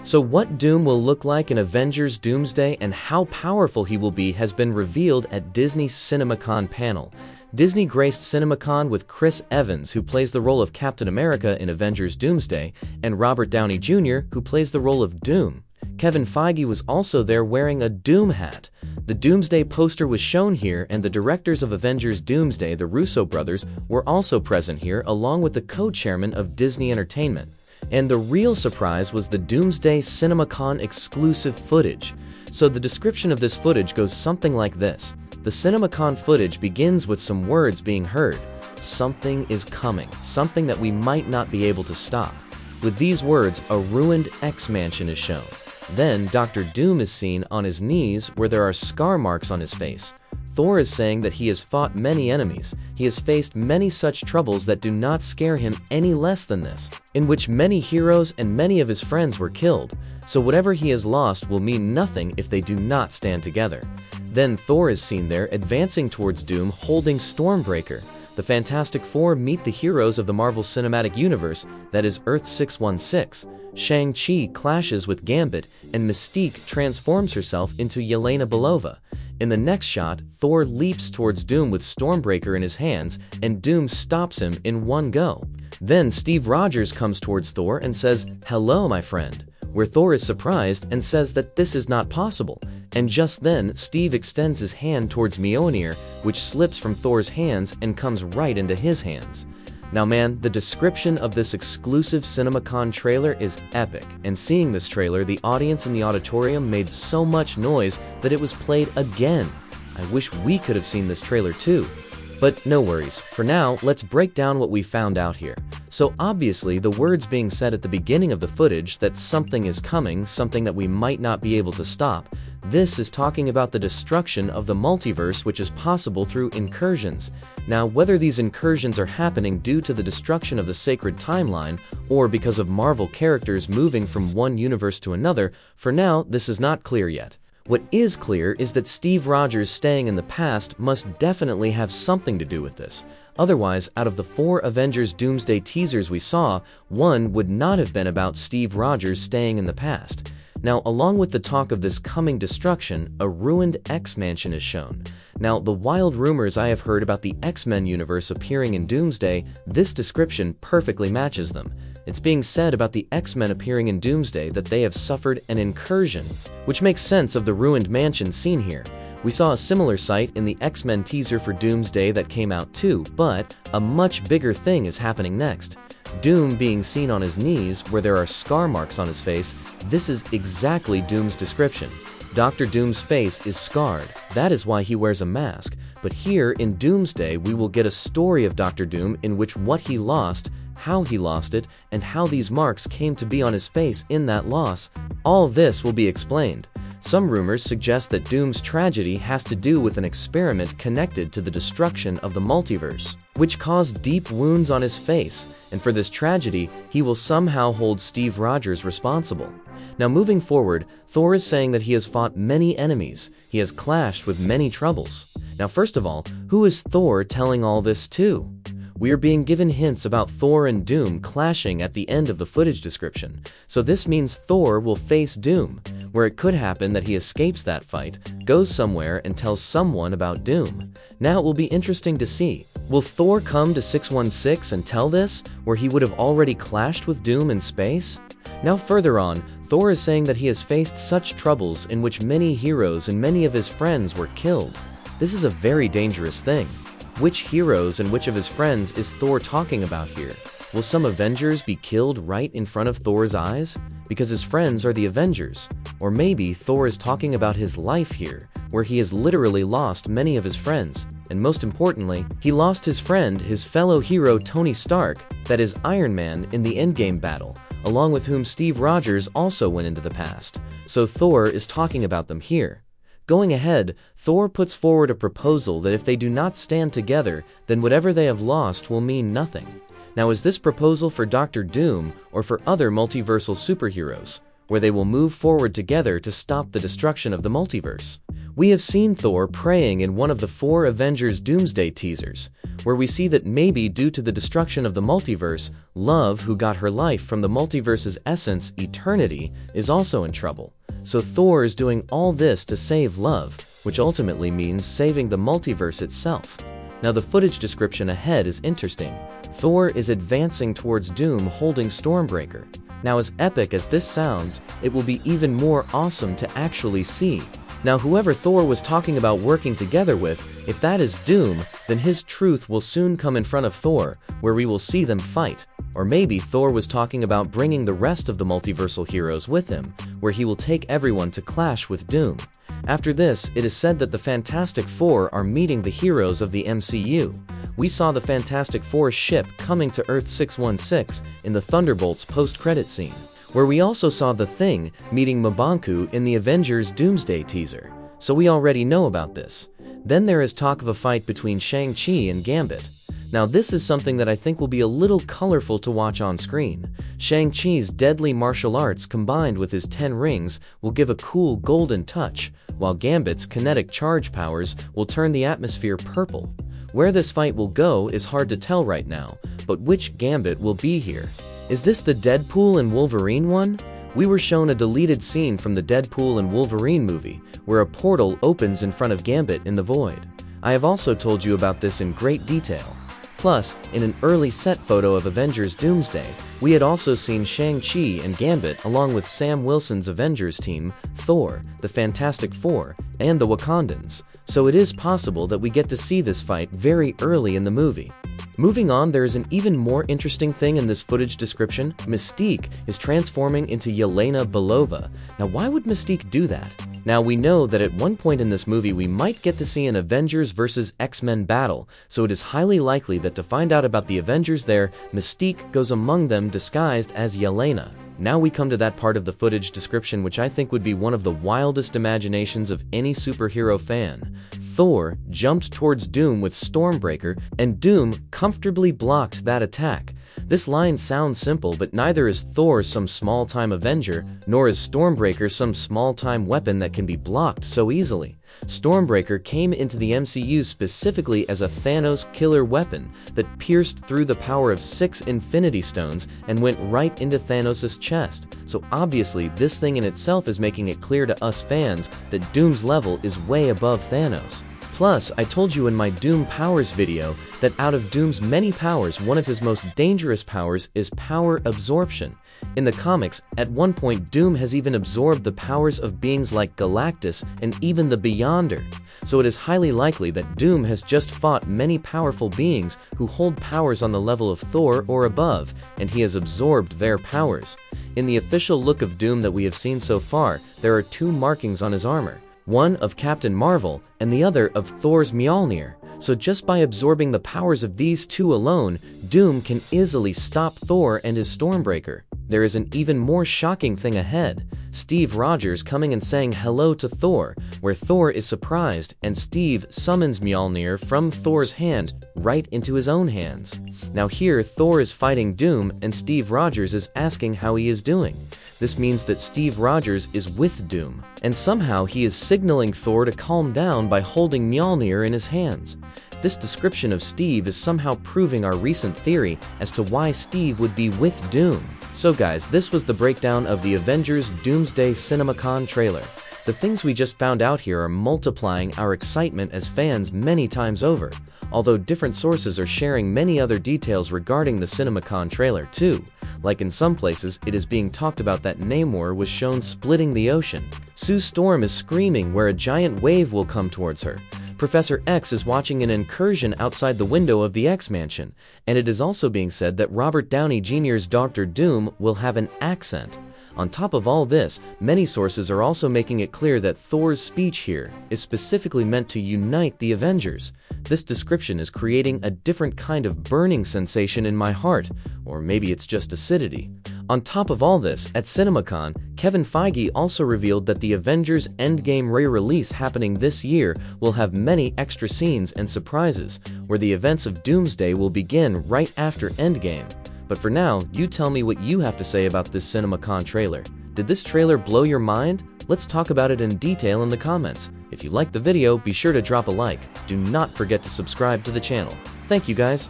So what Doom will look like in Avengers Doomsday and how powerful he will be has been revealed at Disney's Cinemacon panel. Disney graced Cinemacon with Chris Evans, who plays the role of Captain America in Avengers Doomsday, and Robert Downey Jr., who plays the role of Doom. Kevin Feige was also there wearing a Doom hat. The Doomsday poster was shown here, and the directors of Avengers Doomsday, the Russo brothers, were also present here, along with the co-chairman of Disney Entertainment. And the real surprise was the Doomsday Cinemacon exclusive footage. So the description of this footage goes something like this. The Cinemacon footage begins with some words being heard. Something is coming, something that we might not be able to stop. With these words, a ruined X-Mansion is shown. Then Dr. Doom is seen on his knees where there are scar marks on his face. Thor is saying that he has fought many enemies. He has faced many such troubles that do not scare him any less than this, in which many heroes and many of his friends were killed. So whatever he has lost will mean nothing if they do not stand together. Then Thor is seen there advancing towards Doom holding Stormbreaker. The Fantastic Four meet the heroes of the Marvel Cinematic Universe, that is Earth 616. Shang-Chi clashes with Gambit, and Mystique transforms herself into Yelena Belova. In the next shot, Thor leaps towards Doom with Stormbreaker in his hands, and Doom stops him in one go. Then Steve Rogers comes towards Thor and says, "Hello, my friend," where Thor is surprised and says that this is not possible. And just then, Steve extends his hand towards Mjolnir, which slips from Thor's hands and comes right into his hands. Now man, the description of this exclusive Cinemacon trailer is epic, and seeing this trailer, the audience in the auditorium made so much noise that it was played again. I wish we could have seen this trailer too. But no worries, for now, let's break down what we found out here. So obviously, the words being said at the beginning of the footage that something is coming, something that we might not be able to stop, this is talking about the destruction of the multiverse, which is possible through incursions. Now, whether these incursions are happening due to the destruction of the sacred timeline, or because of Marvel characters moving from one universe to another, for now, this is not clear yet. What is clear is that Steve Rogers staying in the past must definitely have something to do with this. Otherwise, out of the 4 Avengers Doomsday teasers we saw, one would not have been about Steve Rogers staying in the past. Now, along with the talk of this coming destruction, a ruined X-Mansion is shown. Now, the wild rumors I have heard about the X-Men universe appearing in Doomsday, this description perfectly matches them. It's being said about the X-Men appearing in Doomsday that they have suffered an incursion, which makes sense of the ruined mansion seen here. We saw a similar sight in the X-Men teaser for Doomsday that came out too, but a much bigger thing is happening next. Doom being seen on his knees where there are scar marks on his face, this is exactly Doom's description. Dr. Doom's face is scarred, that is why he wears a mask, but here in Doomsday we will get a story of Dr. Doom in which what he lost, how he lost it, and how these marks came to be on his face in that loss. All this will be explained. Some rumors suggest that Doom's tragedy has to do with an experiment connected to the destruction of the multiverse, which caused deep wounds on his face, and for this tragedy, he will somehow hold Steve Rogers responsible. Now moving forward, Thor is saying that he has fought many enemies, he has clashed with many troubles. Now first of all, who is Thor telling all this to? We are being given hints about Thor and Doom clashing at the end of the footage description, so this means Thor will face Doom, where it could happen that he escapes that fight, goes somewhere and tells someone about Doom. Now it will be interesting to see. Will Thor come to 616 and tell this, where he would have already clashed with Doom in space? Now further on, Thor is saying that he has faced such troubles in which many heroes and many of his friends were killed. This is a very dangerous thing. Which heroes and which of his friends is Thor talking about here? Will some Avengers be killed right in front of Thor's eyes? Because his friends are the Avengers. Or maybe Thor is talking about his life here, where he has literally lost many of his friends. And most importantly, he lost his friend, his fellow hero Tony Stark, that is Iron Man, in the Endgame battle, along with whom Steve Rogers also went into the past. So Thor is talking about them here. Going ahead, Thor puts forward a proposal that if they do not stand together, then whatever they have lost will mean nothing. Now is this proposal for Dr. Doom or for other multiversal superheroes, where they will move forward together to stop the destruction of the multiverse? We have seen Thor praying in one of the 4 Avengers Doomsday teasers, where we see that maybe due to the destruction of the multiverse, Love, who got her life from the multiverse's essence, eternity, is also in trouble. So Thor is doing all this to save Love, which ultimately means saving the multiverse itself. Now the footage description ahead is interesting. Thor is advancing towards Doom holding Stormbreaker. Now as epic as this sounds, it will be even more awesome to actually see. Now whoever Thor was talking about working together with, if that is Doom, then his truth will soon come in front of Thor, where we will see them fight. Or maybe Thor was talking about bringing the rest of the multiversal heroes with him, where he will take everyone to clash with Doom. After this, it is said that the Fantastic Four are meeting the heroes of the MCU. We saw the Fantastic Four ship coming to Earth 616 in the Thunderbolts post-credit scene, where we also saw the Thing meeting M'Baku in the Avengers Doomsday teaser. So we already know about this. Then there is talk of a fight between Shang-Chi and Gambit. Now this is something that I think will be a little colorful to watch on screen. Shang-Chi's deadly martial arts combined with his 10 rings will give a cool golden touch, while Gambit's kinetic charge powers will turn the atmosphere purple. Where this fight will go is hard to tell right now, but which Gambit will be here? Is this the Deadpool and Wolverine one? We were shown a deleted scene from the Deadpool and Wolverine movie, where a portal opens in front of Gambit in the void. I have also told you about this in great detail. Plus, in an early set photo of Avengers Doomsday, we had also seen Shang-Chi and Gambit along with Sam Wilson's Avengers team, Thor, the Fantastic Four, and the Wakandans, so it is possible that we get to see this fight very early in the movie. Moving on, there is an even more interesting thing in this footage description. Mystique is transforming into Yelena Belova. Now why would Mystique do that? Now we know that at one point in this movie we might get to see an Avengers vs X-Men battle, so it is highly likely that to find out about the Avengers there, Mystique goes among them disguised as Yelena. Now we come to that part of the footage description which I think would be one of the wildest imaginations of any superhero fan. Thor jumped towards Doom with Stormbreaker, and Doom comfortably blocked that attack. This line sounds simple, but neither is Thor some small-time Avenger, nor is Stormbreaker some small-time weapon that can be blocked so easily. Stormbreaker came into the MCU specifically as a Thanos killer weapon that pierced through the power of 6 Infinity Stones and went right into Thanos' chest. So obviously this thing in itself is making it clear to us fans that Doom's level is way above Thanos. Plus, I told you in my Doom Powers video that out of Doom's many powers, one of his most dangerous powers is power absorption. In the comics, at one point Doom has even absorbed the powers of beings like Galactus and even the Beyonder. So it is highly likely that Doom has just fought many powerful beings who hold powers on the level of Thor or above, and he has absorbed their powers. In the official look of Doom that we have seen so far, there are 2 markings on his armor. One of Captain Marvel, and the other of Thor's Mjolnir. So just by absorbing the powers of these 2 alone, Doom can easily stop Thor and his Stormbreaker. There is an even more shocking thing ahead. Steve Rogers coming and saying hello to Thor, where Thor is surprised, and Steve summons Mjolnir from Thor's hand right into his own hands. Now here, Thor is fighting Doom, and Steve Rogers is asking how he is doing. This means that Steve Rogers is with Doom, and somehow he is signaling Thor to calm down by holding Mjolnir in his hands. This description of Steve is somehow proving our recent theory as to why Steve would be with Doom. So guys, this was the breakdown of the Avengers Doomsday Cinemacon trailer. The things we just found out here are multiplying our excitement as fans many times over, although different sources are sharing many other details regarding the Cinemacon trailer too. Like in some places, it is being talked about that Namor was shown splitting the ocean. Sue Storm is screaming where a giant wave will come towards her. Professor X is watching an incursion outside the window of the X-Mansion, and it is also being said that Robert Downey Jr.'s Dr. Doom will have an accent. On top of all this, many sources are also making it clear that Thor's speech here is specifically meant to unite the Avengers. This description is creating a different kind of burning sensation in my heart, or maybe it's just acidity. On top of all this, at Cinemacon, Kevin Feige also revealed that the Avengers Endgame re-release happening this year will have many extra scenes and surprises, where the events of Doomsday will begin right after Endgame. But for now, you tell me what you have to say about this Cinemacon trailer. Did this trailer blow your mind? Let's talk about it in detail in the comments. If you liked the video, be sure to drop a like. Do not forget to subscribe to the channel. Thank you guys.